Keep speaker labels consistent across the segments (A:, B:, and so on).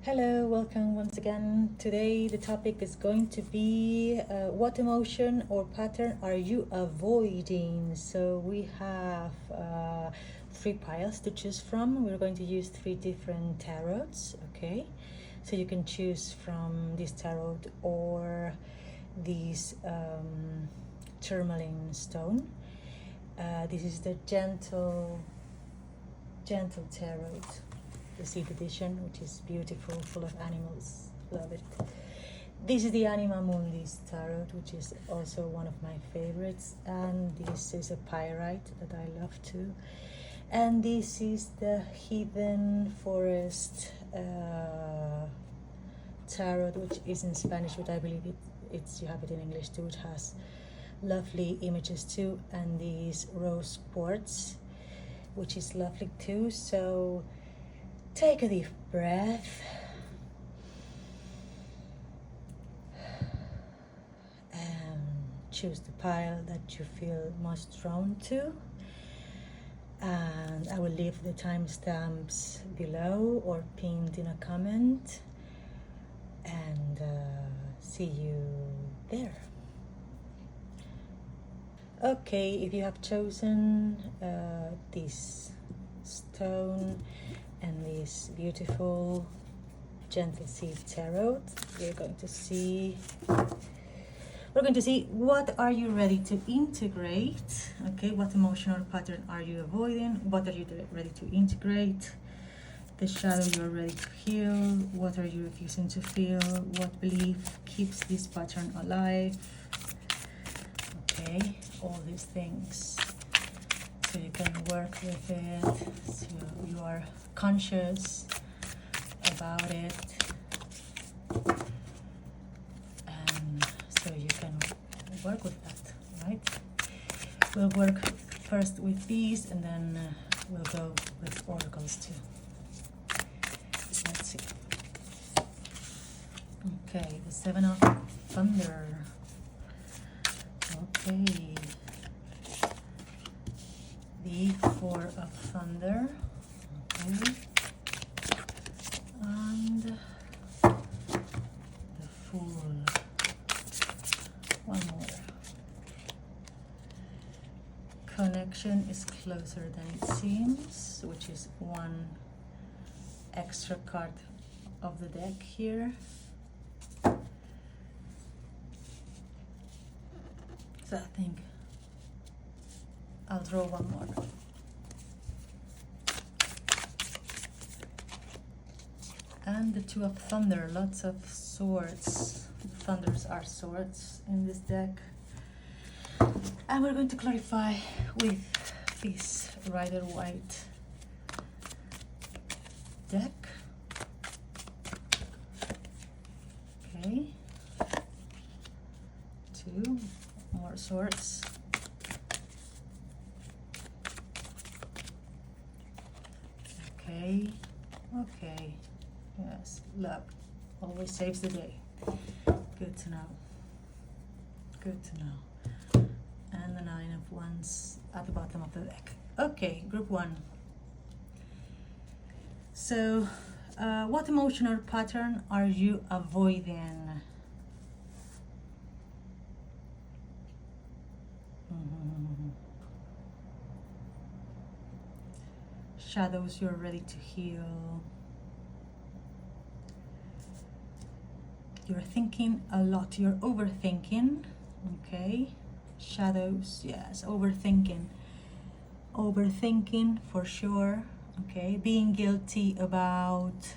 A: Hello, welcome once again. Today the topic is going to be what emotion or pattern are you avoiding? So we have three piles to choose from. We're going to use three different tarots, okay? So you can choose from this tarot or this tourmaline stone. This is the gentle tarot, the seed edition, which is beautiful, full of animals. Love it. This is the Anima Mundis tarot, which is also one of my favorites, and this is a pyrite that I love too. And this is the Hidden Forest tarot, which is in Spanish, but I believe it's you have it in English too. It has lovely images too, and these rose quartz, which is lovely too. So take a deep breath and choose the pile that you feel most drawn to. And I will leave the timestamps below or pinned in a comment, and see you there. Okay, if you have chosen this stone and this beautiful gentle seed tarot, we're going to see what are you ready to integrate. Okay, what emotional pattern are you avoiding? What are you ready to integrate? The shadow you're ready to heal. What are you refusing to feel? What belief keeps this pattern alive? Okay, all these things, so you can work with it, so you are conscious about it, and so you can work with that, right? We'll work first with these, and then we'll go with oracles too. Let's see. Okay, the Seven of Thunder. Okay, the Four of Thunder. Okay, and the Fool. One more. Connection is closer than it seems, which is one extra card of the deck here. So I think I'll draw one more. And the Two of Thunder, lots of swords. Thunders are swords in this deck. And we're going to clarify with this Rider-Waite deck. Okay. Two more swords. Okay. Okay. Yes, love always saves the day. Good to know. Good to know. And the Nine of Wands at the bottom of the deck. Okay, group one. So, what emotional pattern are you avoiding? Shadows you're ready to heal. You're thinking a lot, you're overthinking, okay? Shadows, yes, overthinking. Overthinking for sure, okay? Being guilty about,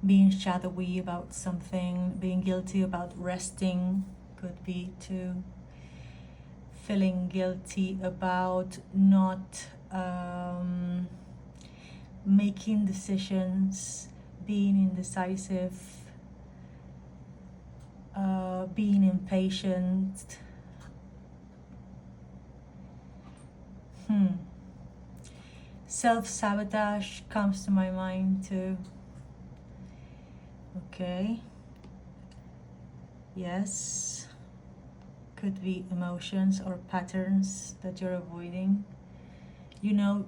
A: being shadowy about something, being guilty about resting could be too. Feeling guilty about not making decisions, being indecisive, being impatient. Self-sabotage comes to my mind too. Okay. Yes. Could be emotions or patterns that you're avoiding. You know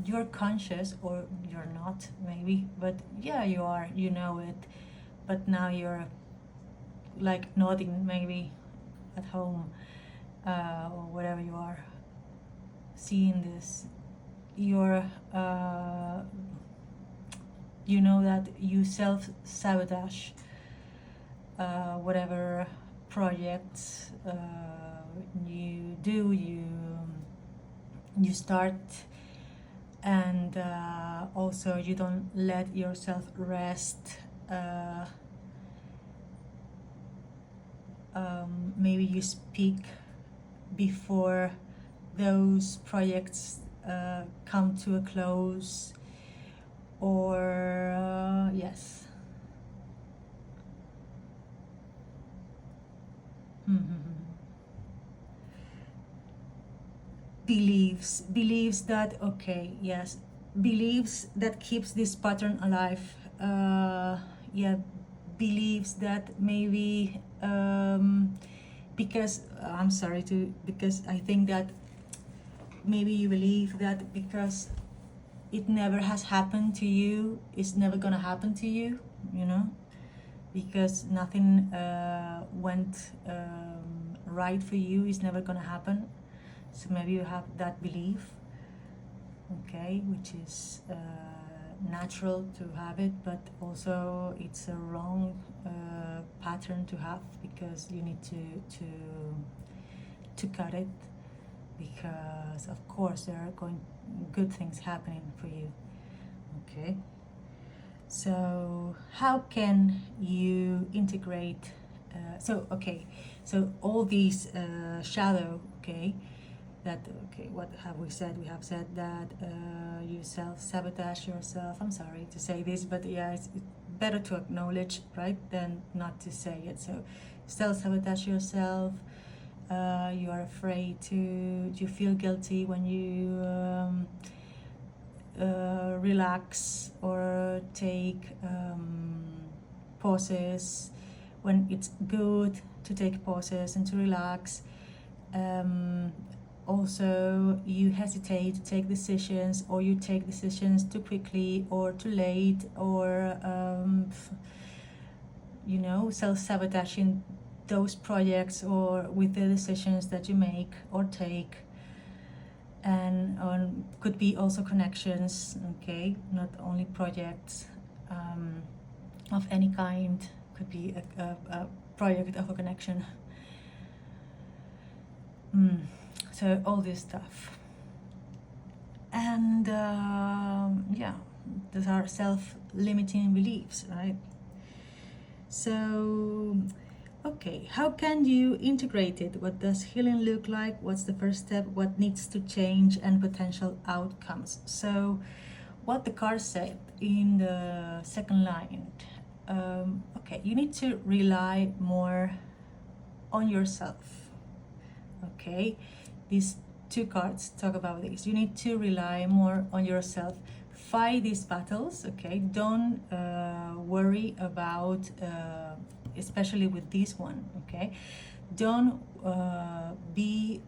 A: you're conscious, or you're not maybe, but yeah, you are, you know it, but now you're like nodding maybe at home, or wherever you are seeing this. You're you know that you self-sabotage whatever projects you do, you start, and also you don't let yourself rest. Maybe you speak before those projects come to a close, or yes. Believes that, okay, yes, believes that keeps this pattern alive. Yeah, believes that maybe because I'm sorry to, because I think that maybe you believe that because it never has happened to you, it's never gonna happen to you, you know, because nothing went right for you, it's never gonna happen. So maybe you have that belief, okay, which is natural to have it, but also it's a wrong pattern to have, because you need to cut it, because of course there are going good things happening for you. Okay, so how can you integrate so all these shadow, okay, that, okay, what have we said? We have said that you self-sabotage yourself. I'm sorry to say this, but yeah, it's better to acknowledge, right, than not to say it. So self-sabotage yourself. You are afraid to, you feel guilty when you relax or take pauses, when it's good to take pauses and to relax. Also, you hesitate to take decisions, or you take decisions too quickly or too late, or you know, self-sabotaging those projects or with the decisions that you make or take. And could be also connections, okay, not only projects of any kind, could be a project of a connection. So all this stuff, and yeah, those are self-limiting beliefs, right? So okay, how can you integrate it? What does healing look like? What's the first step? What needs to change, and potential outcomes? So what the card said in the second line, okay, you need to rely more on yourself. Okay, these two cards talk about this. You need to rely more on yourself. Fight these battles, okay? Don't worry about, especially with this one, okay? Don't be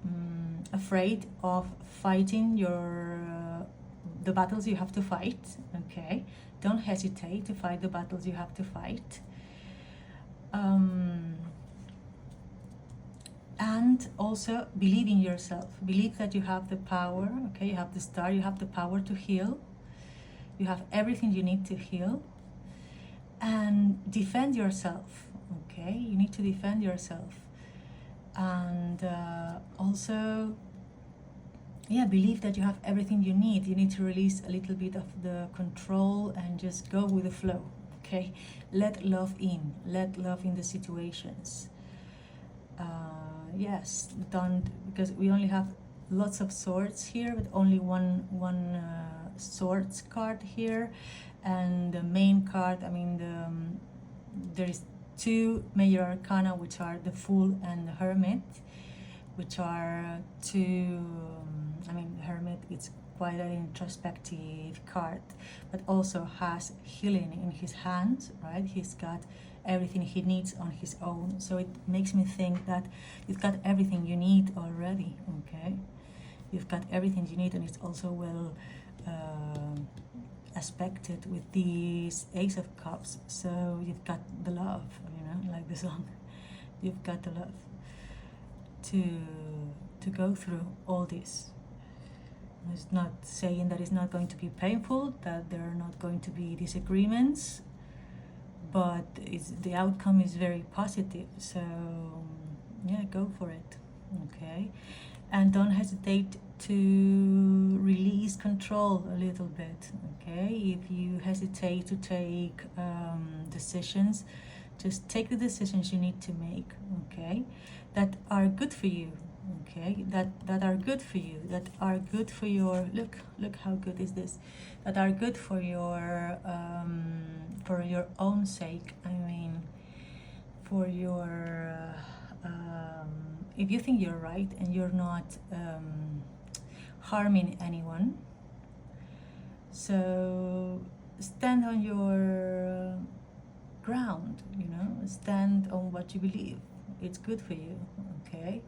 A: afraid of fighting the battles you have to fight, okay? Don't hesitate to fight the battles you have to fight. And also believe in yourself. Believe that you have the power, okay? You have the star, you have the power to heal. You have everything you need to heal. And defend yourself, okay? You need to defend yourself. And also, yeah, believe that you have everything you need. You need to release a little bit of the control and just go with the flow, okay? Let love in. Let love in the situations. Yes, don't, because we only have lots of swords here, but only one swords card here, and the main card, I mean, there is two major arcana, which are the Fool and the Hermit, which are two, I mean, the Hermit, it's quite an introspective card, but also has healing in his hands, right? He's got everything he needs on his own, so it makes me think that you've got everything you need already, okay? You've got everything you need, and it's also well aspected with these Ace of Cups. So you've got the love, you know, like the song. You've got the love to go through all this. It's not saying that it's not going to be painful, that there are not going to be disagreements, but the outcome is very positive. So yeah, go for it. Okay, and don't hesitate to release control a little bit. Okay, if you hesitate to take decisions, just take the decisions you need to make, okay, that are good for you, okay, that are good for you, that are good for your, look how good is this, that are good for your own sake. I mean, for your if you think you're right and you're not harming anyone, so stand on your ground, you know, stand on what you believe. It's good for you, okay?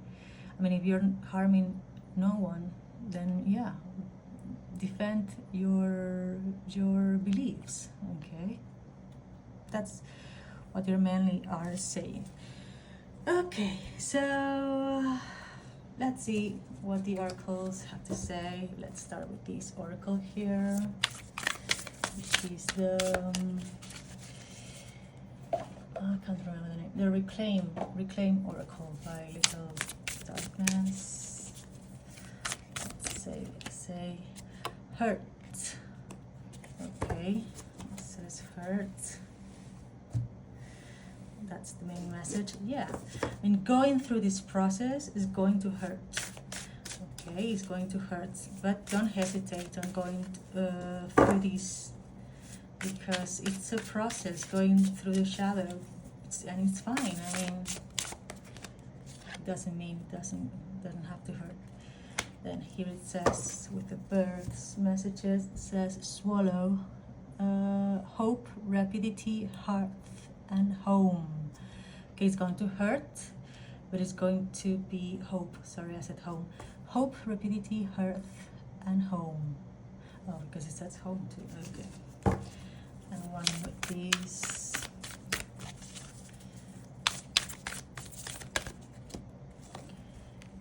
A: I mean, if you're harming no one, then yeah, defend your beliefs, okay? That's what you mainly are saying. Okay, so let's see what the oracles have to say. Let's start with this oracle here, which is the I can't remember the name. The Reclaim Oracle by Little Darkness. Let's say hurt. Okay, it says hurt. That's the main message. Yeah, I mean, going through this process is going to hurt. Okay, it's going to hurt, but don't hesitate on going through this, because it's a process going through the shadow, and it's fine. I mean, it doesn't mean it doesn't have to hurt. Then here it says, with the birds messages, it says swallow, hope, rapidity, hearth, and home. Okay, it's going to hurt, but it's going to be hope. Sorry, I said home. Hope, rapidity, hearth, and home. Oh, because it says home too. Okay. And one with these.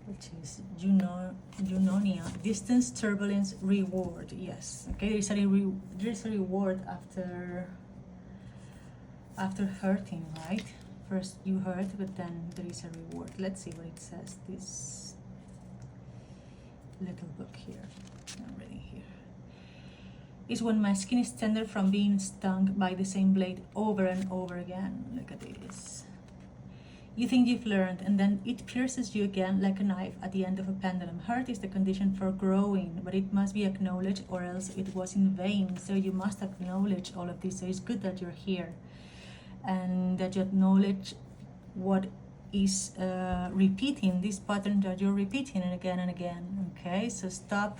A: Which is Junonia. Distance, turbulence, reward. Yes. Okay, there's a reward after hurting, right? First you hurt, but then there is a reward. Let's see what it says. This little book here. I'm reading here. Is when my skin is tender from being stung by the same blade over and over again. Look at this. You think you've learned, and then it pierces you again like a knife at the end of a pendulum. Hurt is the condition for growing, but it must be acknowledged, or else it was in vain. So you must acknowledge all of this. So it's good that you're here, and that you acknowledge what is repeating, this pattern that you're repeating again and again. Okay, so stop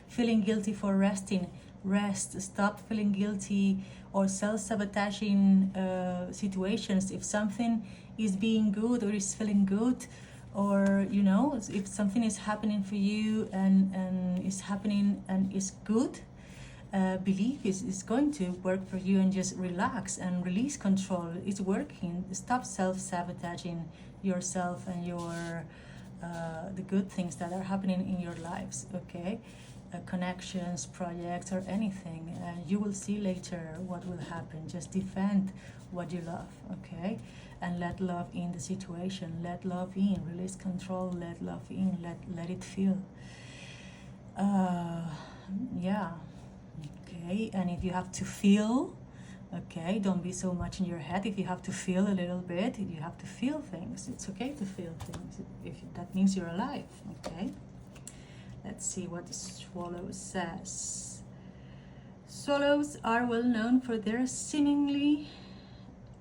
A: feeling guilty for resting. Rest. Stop feeling guilty or self-sabotaging situations. If something is being good or is feeling good, or you know, if something is happening for you and is happening and is good, believe is going to work for you, and just relax and release control. It's working. Stop self-sabotaging yourself and your the good things that are happening in your lives. Okay, connections, projects, or anything, and you will see later what will happen. Just defend what you love, okay, and let love in the situation. Let love in. Release control. Let love in. Let it feel. Yeah. Okay, and if you have to feel, okay, don't be so much in your head. If you have to feel a little bit, you have to feel things. It's okay to feel things. If that means you're alive, okay. Let's see what the swallow says. Swallows are well known for their seemingly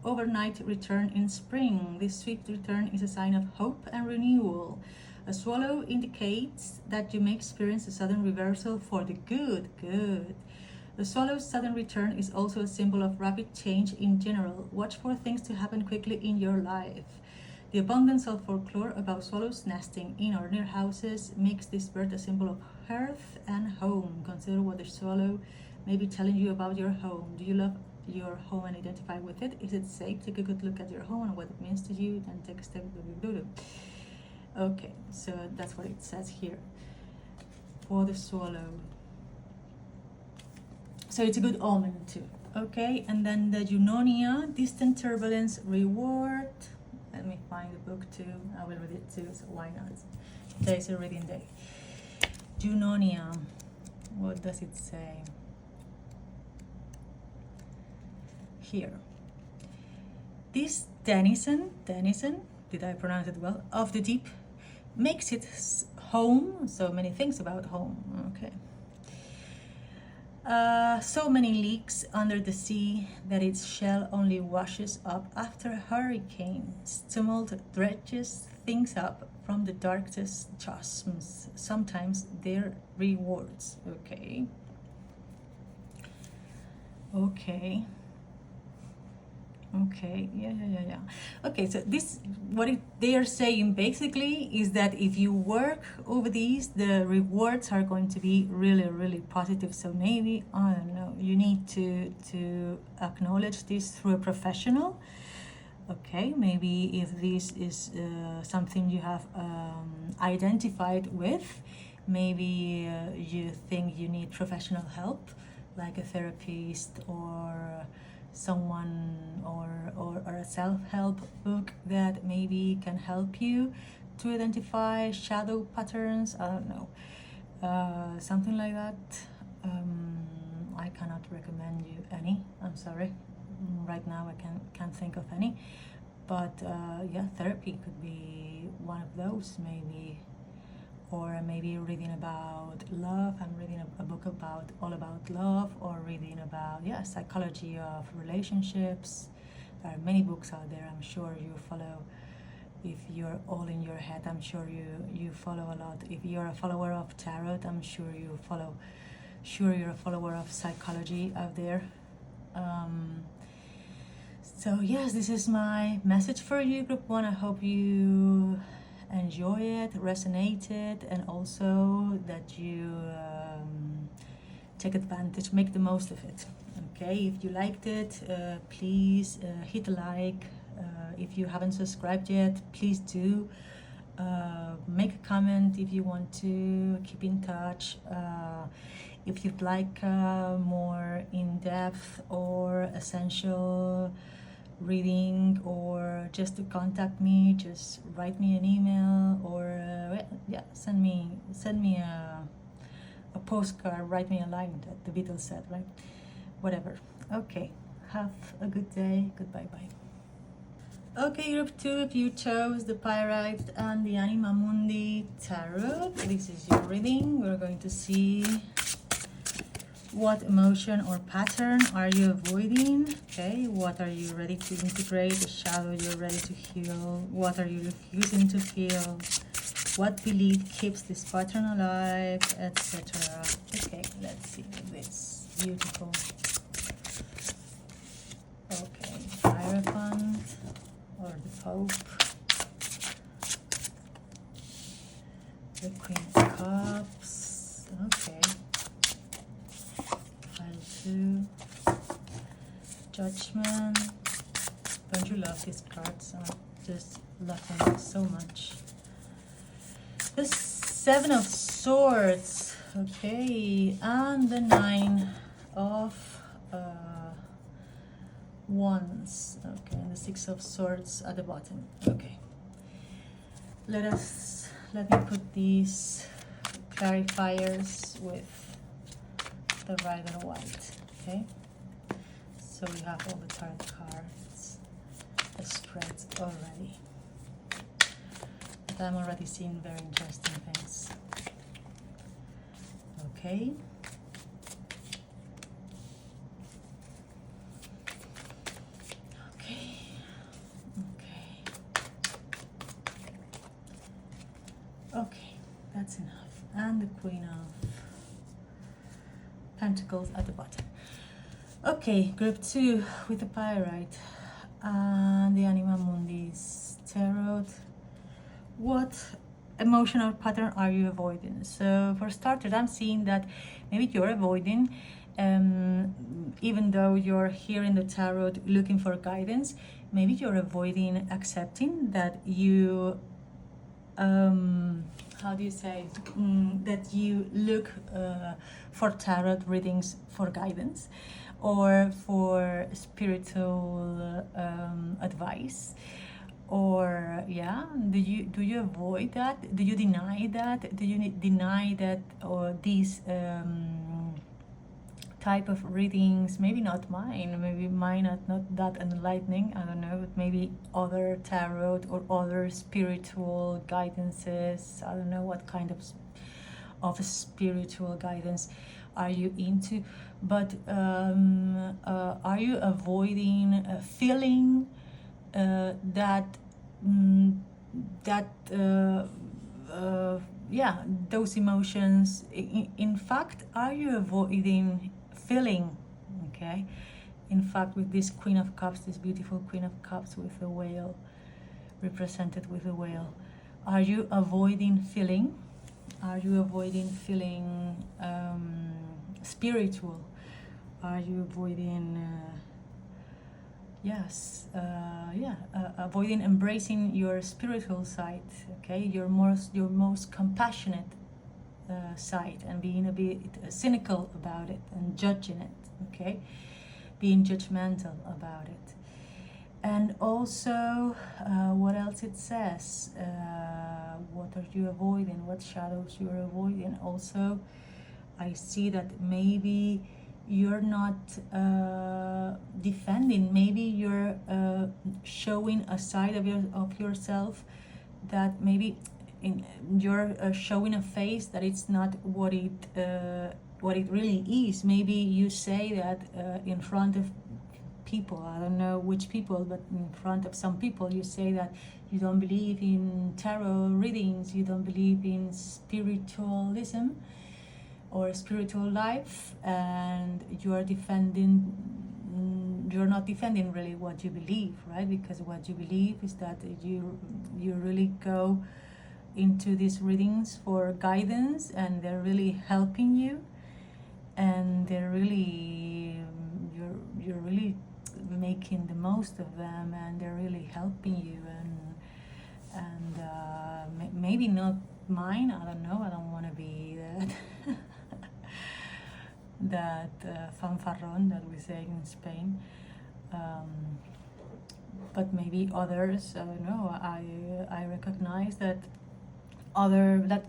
A: overnight return in spring. This swift return is a sign of hope and renewal. A swallow indicates that you may experience a sudden reversal for the good. Good. The swallow's sudden return is also a symbol of rapid change in general. Watch for things to happen quickly in your life. The abundance of folklore about swallows nesting in or near houses makes this bird a symbol of hearth and home. Consider what the swallow may be telling you about your home. Do you love your home and identify with it? Is it safe? Take a good look at your home and what it means to you, then take a step. Okay, so that's what it says here for the swallow. So it's a good omen too. Okay, and then the Junonia, distant turbulence, reward. Let me find the book too. I will read it too, so why not? Today's a reading day. Junonia, what does it say? Here. This denizen, did I pronounce it well, of the deep, makes it home, so many things about home, okay. So many leagues under the sea that its shell only washes up after hurricanes. Tumult dredges things up from the darkest chasms. Sometimes their rewards. Okay. Okay. Okay, yeah. Okay, so this, they are saying basically is that if you work over these, the rewards are going to be really, really positive. So maybe, I don't know, you need to acknowledge this through a professional. Okay, maybe if this is something you have identified with, maybe you think you need professional help, like a therapist or someone or a self-help book that maybe can help you to identify shadow patterns. I don't know, something like that. I cannot recommend you any, I'm sorry. Right now I can't think of any, but yeah, therapy could be one of those maybe, or maybe reading about love. I'm reading a book all about love, or reading about psychology of relationships. There are many books out there. I'm sure you follow. If you're all in your head, I'm sure you follow a lot. If you're a follower of tarot, I'm sure you follow. Sure, you're a follower of psychology out there. So yes, this is my message for you, Group 1. I hope you enjoy it, resonated, and also that you take advantage, make the most of it. Okay, if you liked it, please hit a like. If you haven't subscribed yet, please do. Make a comment if you want to, keep in touch. If you'd like more in-depth or essential reading, or just to contact me, just write me an email, or send me a postcard, write me a line that the Beatles said, right? Whatever. Okay, have a good day. Goodbye, bye. Okay, Group 2, if you chose the Pyrite and the Anima Mundi Tarot, this is your reading. We're going to see what emotion or pattern are you avoiding? Okay, what are you ready to integrate? The shadow you're ready to heal. What are you refusing to feel? What belief keeps this pattern alive, etc. Okay, let's see this. Beautiful. Okay, Hierophant or the Pope. The Queen of Cups. Okay. Judgment. Don't you love these cards? I just love them so much. The Seven of Swords, okay, and the Nine of Wands, okay, and the Six of Swords at the bottom. Okay, let me put these clarifiers with the red and white. Okay, so we have all the tarot cards, the spreads already. But I'm already seeing very interesting things. Okay. Okay, that's enough. And the Queen of Pentacles at the bottom. Okay, group 2 with the Pyrite and the Anima Mundi's Tarot. What emotional pattern are you avoiding? So for starters, I'm seeing that maybe you're avoiding, even though you're here in the tarot looking for guidance, maybe you're avoiding accepting that you, how do you say, that you look for tarot readings for guidance or for spiritual advice. Or yeah, do you avoid that? Do you deny that? Do you deny that, or these type of readings, maybe not mine, maybe mine are not that enlightening, I don't know, but maybe other tarot or other spiritual guidances, I don't know what kind of spiritual guidance are you into, but are you avoiding feeling that yeah, those emotions? In fact, are you avoiding feeling? Okay, in fact, with this Queen of Cups, this beautiful Queen of Cups with the whale, represented with the whale, are you avoiding feeling? Are you avoiding feeling spiritual? Are you avoiding avoiding embracing your spiritual side, okay, your most compassionate side, and being a bit cynical about it and judging it, okay, being judgmental about it? And also, what else it says? What are you avoiding? What shadows you're avoiding? Also, I see that maybe you're not defending. Maybe you're showing a side of yourself that maybe you're showing a face that it's not what it really is. Maybe you say that in front of people, I don't know which people, but in front of some people you say that you don't believe in tarot readings, you don't believe in spiritualism or spiritual life, and you're not defending really what you believe, right? Because what you believe is that you really go into these readings for guidance, and they're really helping you, and they're really you're really making the most of them, and they're really helping you, and maybe not mine, I don't know, I don't want to be that that fanfarrón that we say in Spain, but maybe others, I don't know, I recognize that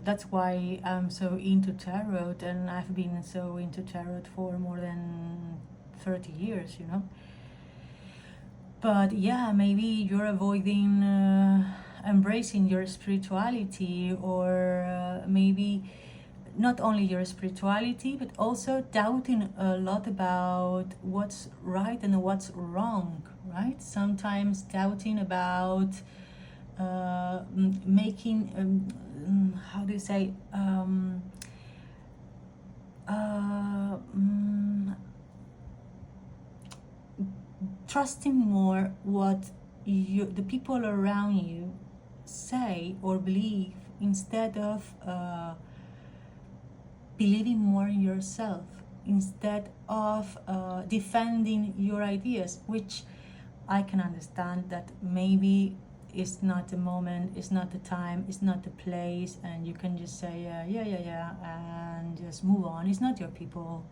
A: that's why I'm so into tarot, and I've been so into tarot for more than 30 years, you know. But yeah, maybe you're avoiding embracing your spirituality, or maybe not only your spirituality, but also doubting a lot about what's right and what's wrong, right? Sometimes doubting about making, how do you say, trusting more what the people around you say or believe, instead of believing more in yourself, instead of defending your ideas, which I can understand that maybe it's not the moment, it's not the time, it's not the place, and you can just say yeah, and just move on. It's not your people,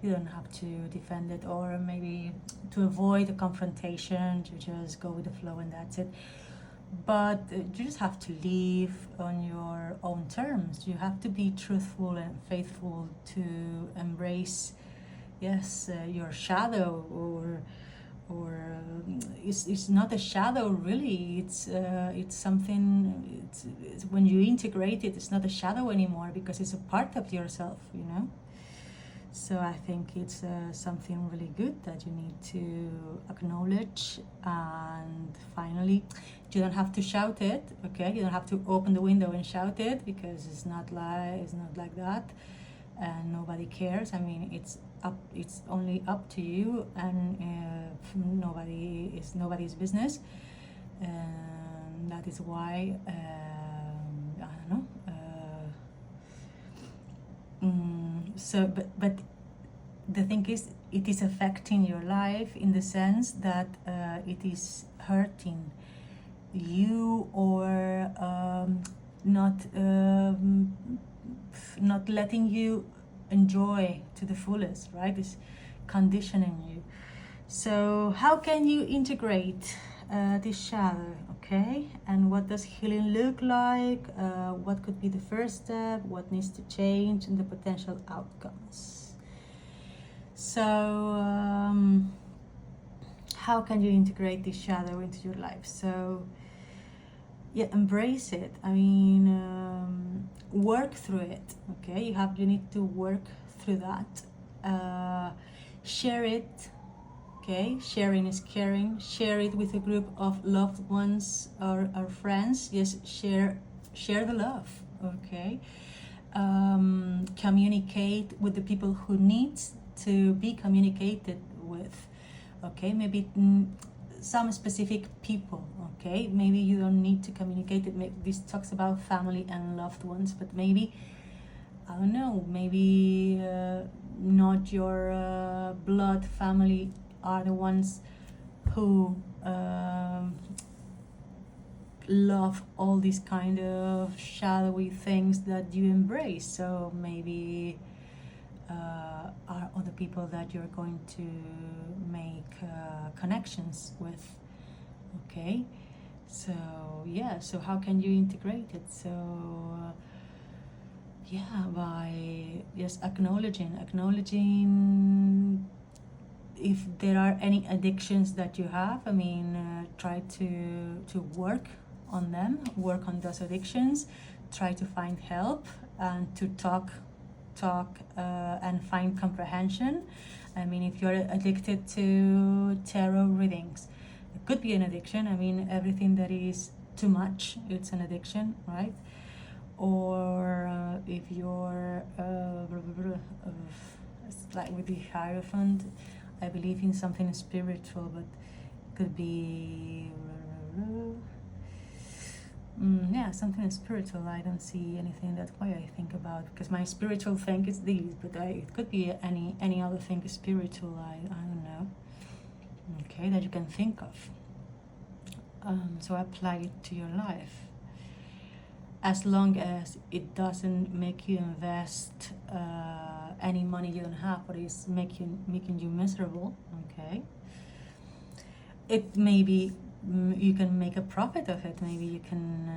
A: you don't have to defend it, or maybe to avoid a confrontation, to just go with the flow and that's it. But you just have to live on your own terms. You have to be truthful and faithful to embrace, yes, your shadow, or it's not a shadow really. It's something. It's when you integrate it, it's not a shadow anymore, because it's a part of yourself, you know. So I think it's something really good that you need to acknowledge. And finally, you don't have to shout it, okay? You don't have to open the window and shout it, because it's not like that, and nobody cares. I mean, it's only up to you, and nobody's business. And that is why I don't know. But the thing is, it is affecting your life in the sense that it is hurting you, or not letting you enjoy to the fullest, right? It's conditioning you. So how can you integrate this shadow, okay? And what does healing look like? What could be the first step? What needs to change, and the potential outcomes? So how can you integrate this shadow into your life? So yeah, embrace it. I mean, work through it, okay? You need to work through that. Share it, okay? Sharing is caring. Share it with a group of loved ones or friends. Yes, share the love, okay? Communicate with the people who need to be communicated with, okay? Maybe some specific people, okay? Maybe you don't need to communicate it. This talks about family and loved ones, but maybe, I don't know, maybe not your blood family are the ones who love all these kind of shadowy things that you embrace. So maybe are other people that you're going to make connections with, okay? So yeah, so how can you integrate it? So yeah, by just acknowledging if there are any addictions that you have. I mean, try to work on them, work on those addictions, try to find help, and to talk and find comprehension. I mean, if you're addicted to tarot readings, it could be an addiction. I mean, everything that is too much, it's an addiction, right? Or if you're like with the Hierophant, I believe in something spiritual, but it could be yeah, something spiritual. I don't see anything that way I think about, because my spiritual thing is these, but it could be any other thing spiritual. I don't know, okay, that you can think of. So apply it to your life, as long as it doesn't make you invest any money you don't have, or is making you miserable, okay? It maybe you can make a profit of it. Maybe you can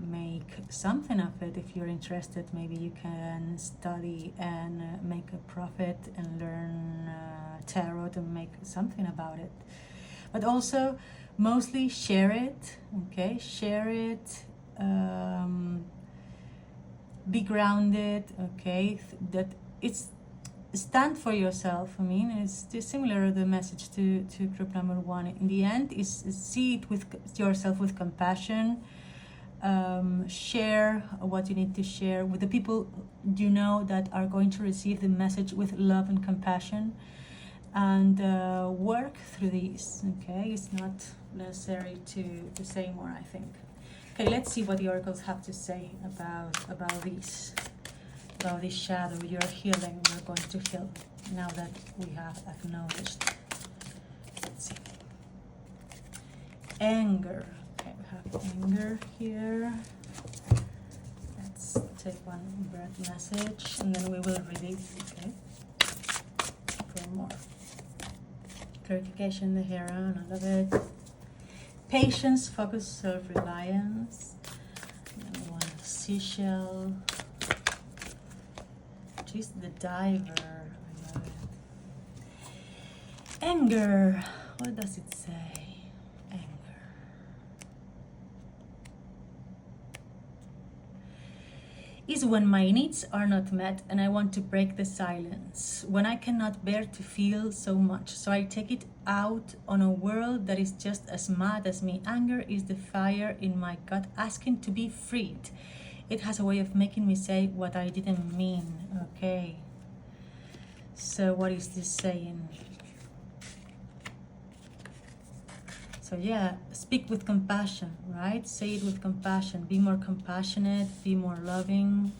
A: make something of it if you're interested. Maybe you can study and make a profit and learn tarot and make something about it. But also, mostly share it, okay? Share it. Be grounded, okay? That it's stand for yourself. I mean, it's similar the message to group number 1. In the end, is see it with yourself with compassion. Share what you need to share with the people you know that are going to receive the message with love and compassion, and work through these, okay? It's not necessary to say more, I think. Okay, let's see what the oracles have to say about these. About this shadow you're healing, we're going to heal now that we have acknowledged. Let's see. Anger. Okay, we have anger here. Let's take one breath message and then we will read it, okay? For more clarification, the hero, none of it. Patience, focus, self-reliance. And one seashell. She's the diver. I love it. Anger. What does it say? Anger. Is when my needs are not met and I want to break the silence. When I cannot bear to feel so much, so I take it out on a world that is just as mad as me. Anger is the fire in my gut asking to be freed. It has a way of making me say what I didn't mean. Okay. So what is this saying? So yeah, speak with compassion, right? Say it with compassion. Be more compassionate, be more loving.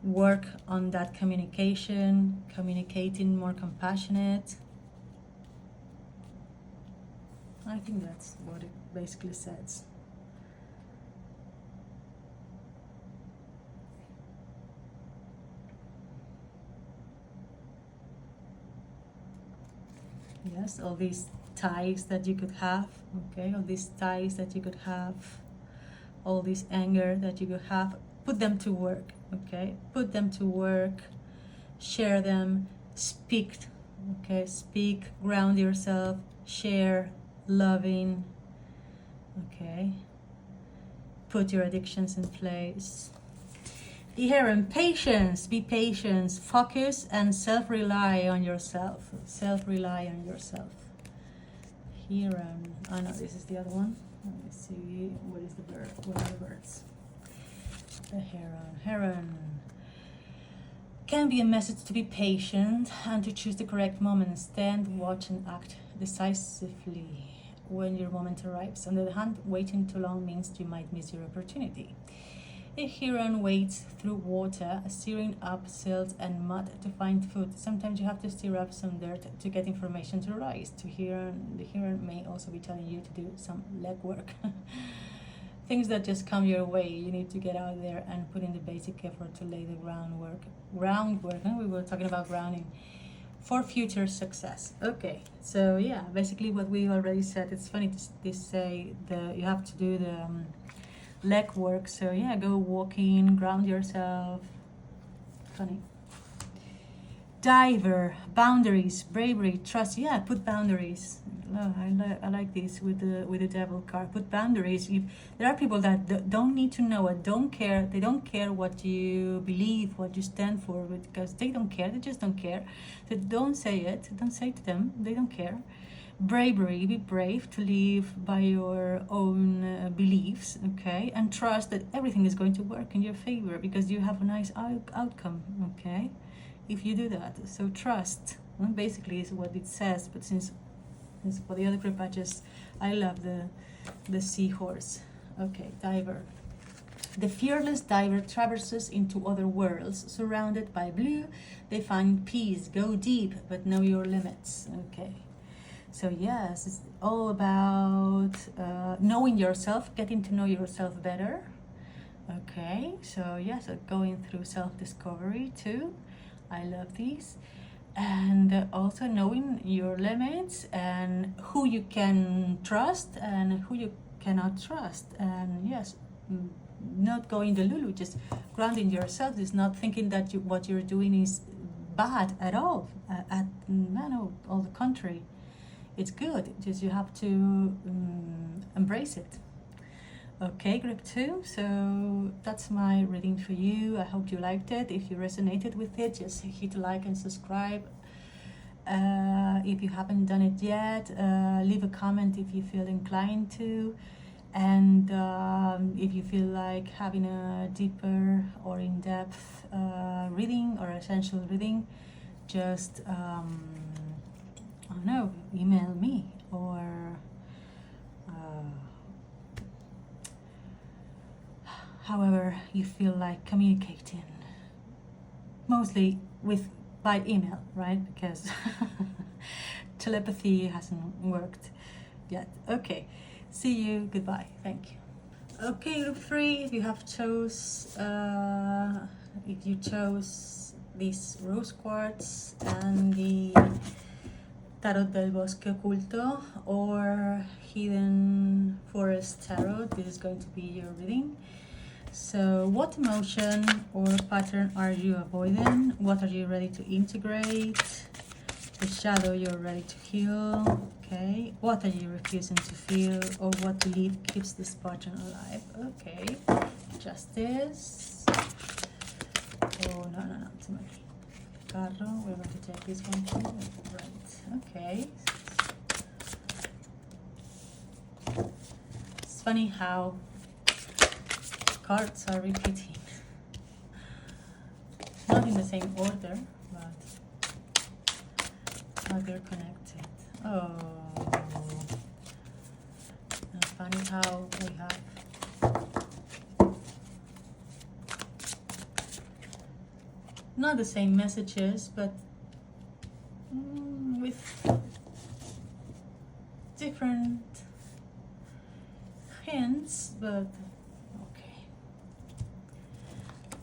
A: Work on that communication, communicating more compassionate. I think that's what it basically says. Yes, all these ties that you could have, okay, all these ties that you could have, all this anger that you could have, put them to work, okay? Put them to work, share them, speak, okay? Speak, ground yourself, share, loving, okay? Put your addictions in place. Here, and patience, be patient, focus and self-rely on yourself. Self-rely on yourself. Here, oh no, this is the other one. Let me see, what is the bird? What are the birds? The heron. Heron can be a message to be patient and to choose the correct moment. Stand, watch and act decisively when your moment arrives. On the other hand, waiting too long means you might miss your opportunity. A heron wades through water, stirring up silt and mud to find food. Sometimes you have to stir up some dirt to get information to rise. The heron may also be telling you to do some legwork. Things that just come your way. You need to get out there and put in the basic effort to lay the groundwork. And we were talking about grounding for future success. Okay, so yeah, basically what we already said. It's funny to say you have to do the leg work. So yeah, go walking, ground yourself. Funny. Diver, boundaries, bravery, trust. Yeah, put boundaries. Oh, I like this with the devil card. Put boundaries. There are people that don't need to know it, don't care. They don't care what you believe, what you stand for, because they don't care. They just don't care. So don't say it. Don't say it to them. They don't care. Bravery, be brave to live by your own beliefs, okay, and trust that everything is going to work in your favor because you have a nice outcome, okay, if you do that. So trust, basically, is what it says. But since for the other group, I love the seahorse. Okay, diver. The fearless diver traverses into other worlds. Surrounded by blue, they find peace. Go deep, but know your limits. Okay. So yes, it's all about knowing yourself, getting to know yourself better. Okay, so yes, going through self-discovery too. I love these. And also knowing your limits and who you can trust and who you cannot trust. And yes, not going the Lulu, just grounding yourself is not thinking that what you're doing is bad at all. No, all the contrary. It's good, just you have to embrace it. Okay, group 2, so that's my reading for you. I hope you liked it. If you resonated with it, just hit like and subscribe. If you haven't done it yet, leave a comment if you feel inclined to. And if you feel like having a deeper or in-depth reading or essential reading, just I don't know, email me or however you feel like communicating. Mostly by email, right? Because telepathy hasn't worked yet. Okay, see you. Goodbye. Thank you. Okay, group 3. If you chose this rose quartz and the Tarot del Bosque Oculto or Hidden Forest Tarot, this is going to be your reading. So what emotion or pattern are you avoiding? What are you ready to integrate? The shadow you're ready to heal. Okay. What are you refusing to feel? Or what belief keeps this pattern alive? Okay. Justice. Oh, no, too much. Carro, we're going to take this one too. Right. Okay. It's funny how cards are repeating. Not in the same order, but how they're connected. Oh. funny how we have not the same messages, but with different hints, but okay.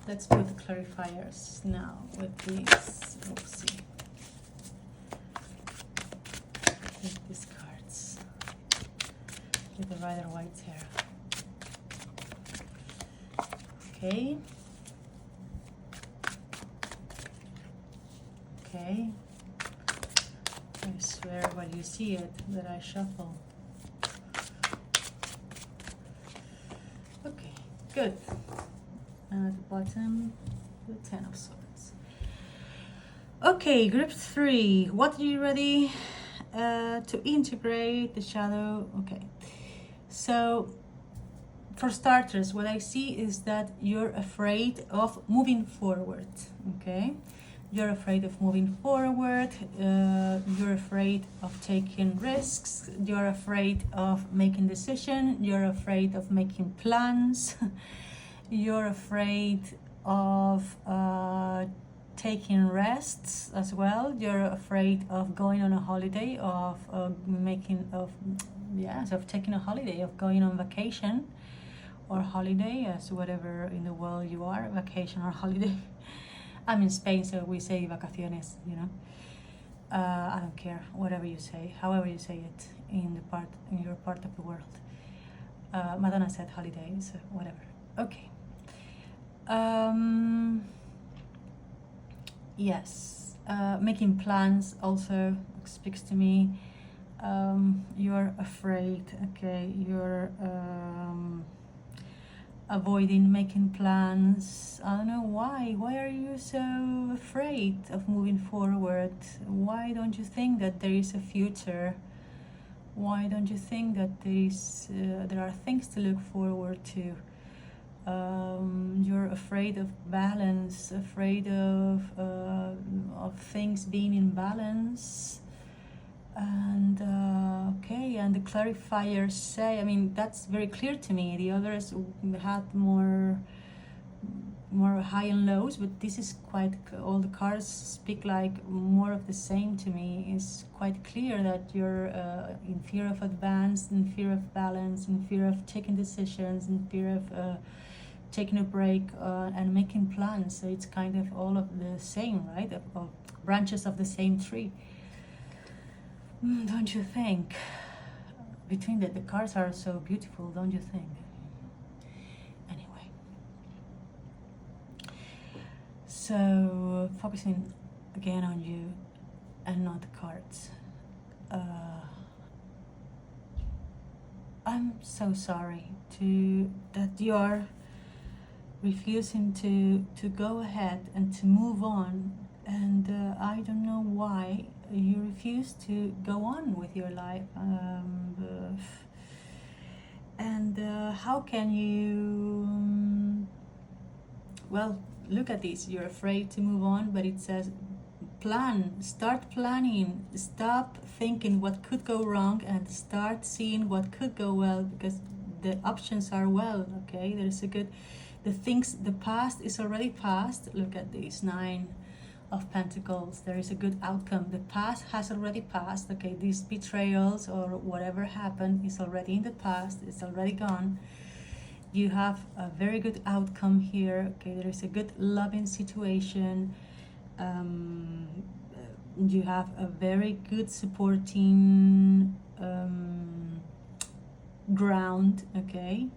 A: Let's put the clarifiers now with these. Oopsie. With these cards. With the Rider Waite's hair. Okay. Okay. I swear when you see it that I shuffle. Okay, good. And at the bottom, the Ten of Swords. Okay, group 3. What are you ready to integrate the shadow? Okay, so for starters, what I see is that you're afraid of moving forward. Okay, you're afraid of moving forward. You're afraid of taking risks. You're afraid of making decisions. You're afraid of making plans. You're afraid of taking rests as well. You're afraid of going on a holiday, of taking a holiday, of going on vacation or holiday, as whatever in the world you are, vacation or holiday. I'm in Spain, so we say vacaciones, you know. I don't care, whatever you say, however you say it in your part of the world. Madonna said holiday, so whatever. Okay. Yes, making plans also speaks to me. You're afraid, okay, you're avoiding making plans. I don't know why. Why are you so afraid of moving forward? Why don't you think that there is a future? Why don't you think that there are things to look forward to? You're afraid of balance, afraid of things being in balance. And okay, and the clarifiers say, I mean, that's very clear to me. The others had more high and lows, but this is quite, all the cards speak like more of the same to me. It's quite clear that you're in fear of advance, in fear of balance, in fear of taking decisions, in fear of taking a break and making plans. So it's kind of all of the same, right? Of branches of the same tree. Don't you think? Between the cards are so beautiful, don't you think? Anyway. So, focusing again on you and not the cards. I'm so sorry that you are refusing to go ahead and to move on, and I don't know why you refuse to go on with your life, and how can you well, look at this. You're afraid to move on, but it says start planning, stop thinking what could go wrong and start seeing what could go well, because the options are well. Okay, there's a good, the past is already past. Look at this 9 of Pentacles. There is a good outcome. The past has already passed. Okay, these betrayals or whatever happened is already in the past. It's already gone. You have a very good outcome here. Okay, there is a good loving situation. You have a very good supporting ground. Okay,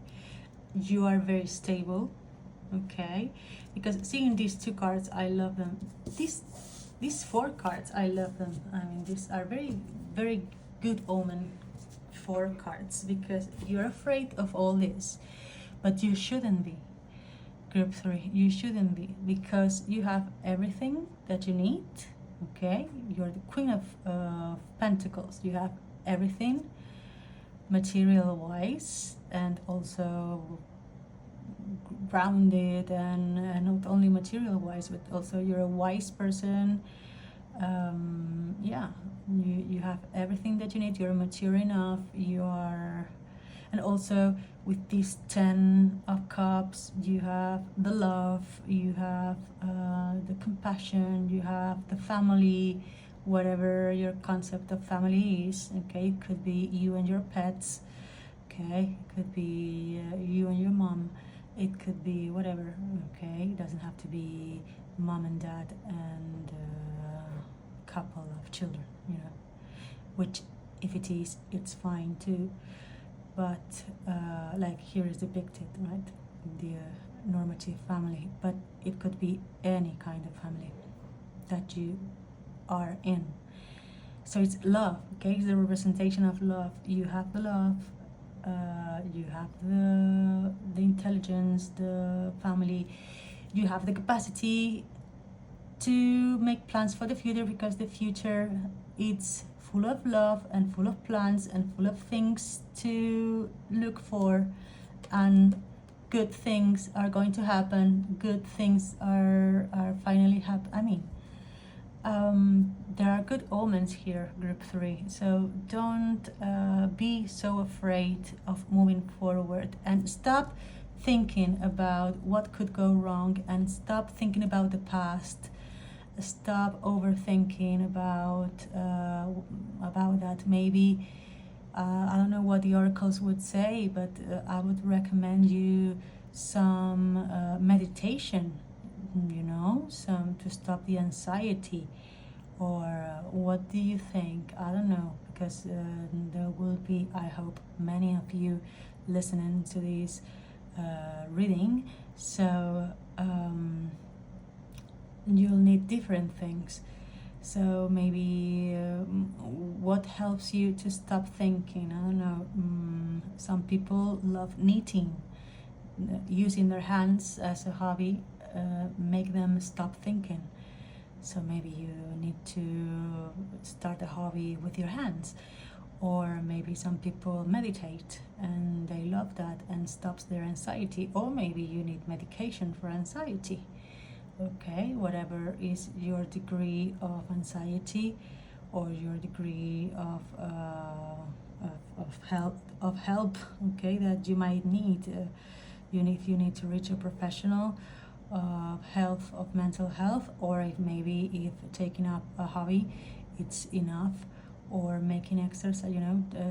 A: you are very stable. Okay, because seeing these 2 cards, I love them. These 4 cards, I love them. I mean, these are very, very good omen 4 cards, because you're afraid of all this, but you shouldn't be. Group 3, you shouldn't be, because you have everything that you need. Okay, you're the Queen of Pentacles. You have everything material wise, and also grounded, and not only material wise, but also you're a wise person. Yeah, you have everything that you need. You're mature enough. You are And also with these 10 of cups, you have the love, you have the compassion, you have the family, whatever your concept of family is. Okay, it could be you and your pets. Okay, it could be you and your mom. It could be whatever. Okay, it doesn't have to be mom and dad and a couple of children, you know, which if it is, it's fine too. But like here is depicted, right, the normative family, but it could be any kind of family that you are in. So it's love. Okay, it's the representation of love. You have the love, you have the intelligence, the family, you have the capacity to make plans for the future, because the future, it's full of love and full of plans and full of things to look for, and good things are going to happen. Good things are finally there are good omens here, group 3. So don't be so afraid of moving forward, and stop thinking about what could go wrong, and stop thinking about the past. Stop overthinking about that. Maybe I don't know what the oracles would say, but I would recommend you some meditation, you know, some to stop the anxiety. Or what do you think? I don't know, because there will be, I hope, many of you listening to this reading. So you'll need different things. So maybe what helps you to stop thinking? I don't know. Some people love knitting. Using their hands as a hobby make them stop thinking. So maybe you need to start a hobby with your hands. Or maybe some people meditate and they love that and stops their anxiety. Or maybe you need medication for anxiety. Okay, whatever is your degree of anxiety or your degree of help, okay, that you might need. If you need to reach a professional of health, of mental health, or if taking up a hobby it's enough, or making exercise,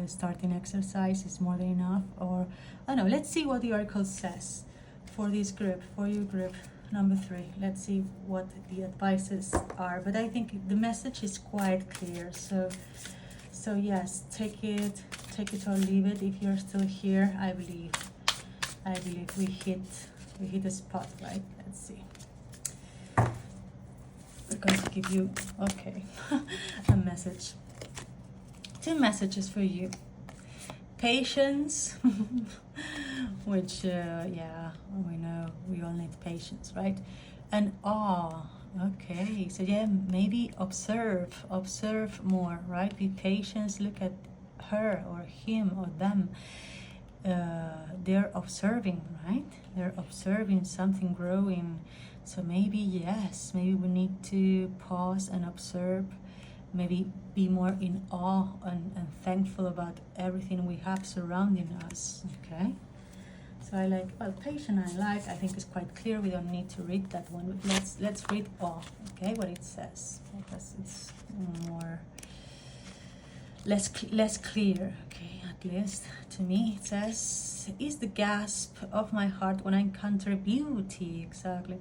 A: starting exercise is more than enough. Or I don't know, let's see what the oracle says for this group, for your group number 3. Let's see what the advices are, but I think the message is quite clear. So yes, take it or leave it. If you're still here, I believe we hit the spot, right? Let's see. We're going to give you a message. 2 messages for you. Patience, which we know we all need patience, right? And awe. Okay, so yeah, maybe observe more, right? Be patient. Look at her or him or them. They're observing, right? They're observing something growing. So maybe we need to pause and observe. Maybe be more in awe and thankful about everything we have surrounding us. Okay, so I like, patient I think it's quite clear. We don't need to read that one. Let's read awe. Okay, what it says, because it's more less clear. Okay, at least to me it says, is the gasp of my heart when I encounter beauty. Exactly.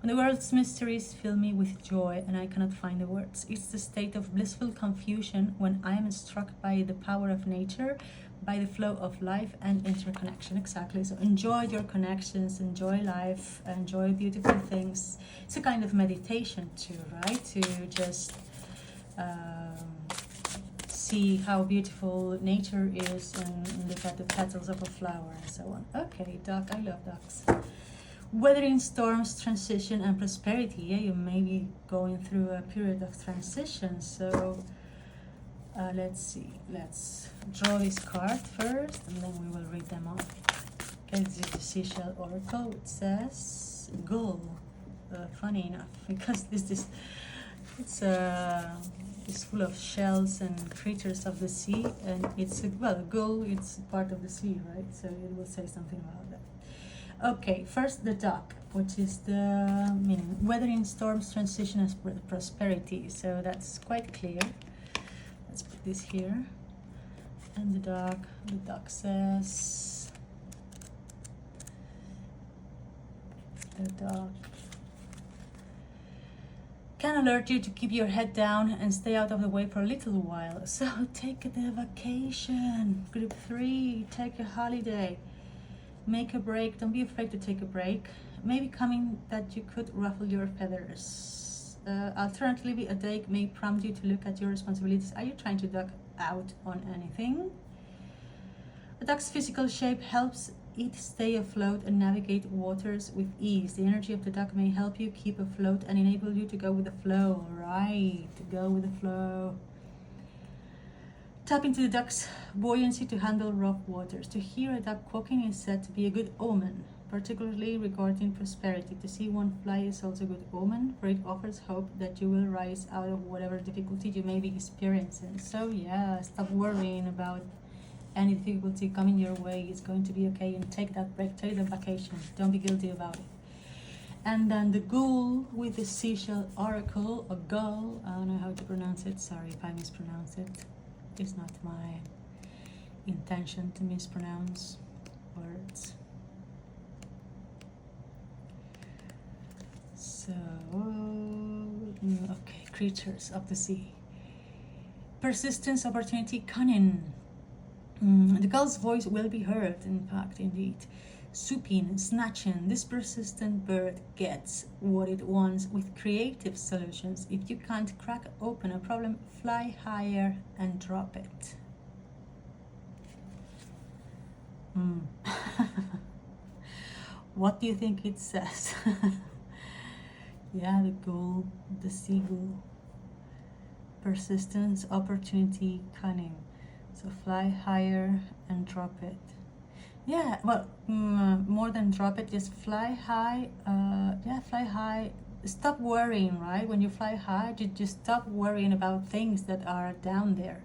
A: When the world's mysteries fill me with joy and I cannot find the words. It's the state of blissful confusion when I am struck by the power of nature, by the flow of life and interconnection. Exactly. So enjoy your connections, enjoy life, enjoy beautiful things. It's a kind of meditation too, right? To just see how beautiful nature is and look at the petals of a flower and so on. Okay, duck, I love ducks. Weathering storms, transition and prosperity. Yeah, you may be going through a period of transition. So let's see. Let's draw this card first and then we will read them all. Okay, this is the Seashell Oracle. It says gull. Funny enough, because it's is full of shells and creatures of the sea, and it's well, a gull, it's part of the sea, right? So it will say something about that. Okay, first the duck, which is the meaning, weathering storms, transition as prosperity. So that's quite clear. Let's put this here. And the duck says, the duck can alert you to keep your head down and stay out of the way for a little while. So take the vacation. Group 3, take a holiday. Make a break. Don't be afraid to take a break. Maybe coming that you could ruffle your feathers. Alternatively, a day may prompt you to look at your responsibilities. Are you trying to duck out on anything? A duck's physical shape helps it stay afloat and navigate waters with ease. The energy of the duck may help you keep afloat and enable you to go with the flow. Right, to go with the flow. Tap into the duck's buoyancy to handle rough waters. To hear a duck quacking is said to be a good omen, particularly regarding prosperity. To see one fly is also a good omen, for it offers hope that you will rise out of whatever difficulty you may be experiencing. So yeah, stop worrying about any difficulty coming your way. It's going to be okay, and take that break, take the vacation. Don't be guilty about it. And then the ghoul with the seashell oracle, a gull. I don't know how to pronounce it. Sorry if I mispronounce it. It's not my intention to mispronounce words. So, okay, creatures of the sea. Persistence, opportunity, cunning. The gull's voice will be heard, in fact, indeed. Swooping, snatching, this persistent bird gets what it wants with creative solutions. If you can't crack open a problem, fly higher and drop it. What do you think it says? Yeah, the gull, the seagull. Persistence, opportunity, cunning. So fly higher and drop it. Yeah, well, more than drop it, just fly high. Yeah, fly high. Stop worrying, right? When you fly high, you just stop worrying about things that are down there.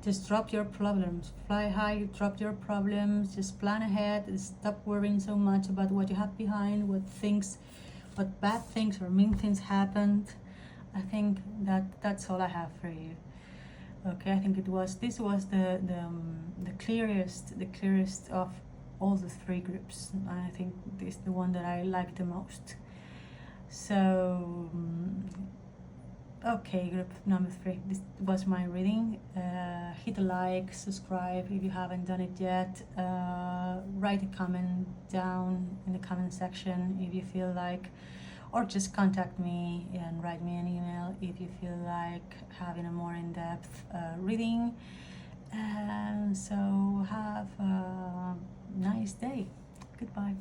A: Just drop your problems. Fly high, drop your problems. Just plan ahead. Stop worrying so much about what you have behind, what bad things or mean things happened. I think that's all I have for you. Okay, I think this was the clearest of all the 3 groups. I think this is the one that I like the most. So okay, group number 3, this was my reading. Hit a like, subscribe if you haven't done it yet. Write a comment down in the comment section if you feel like, or just contact me and write me an email if you feel like having a more in-depth reading. And so have a nice day. Goodbye.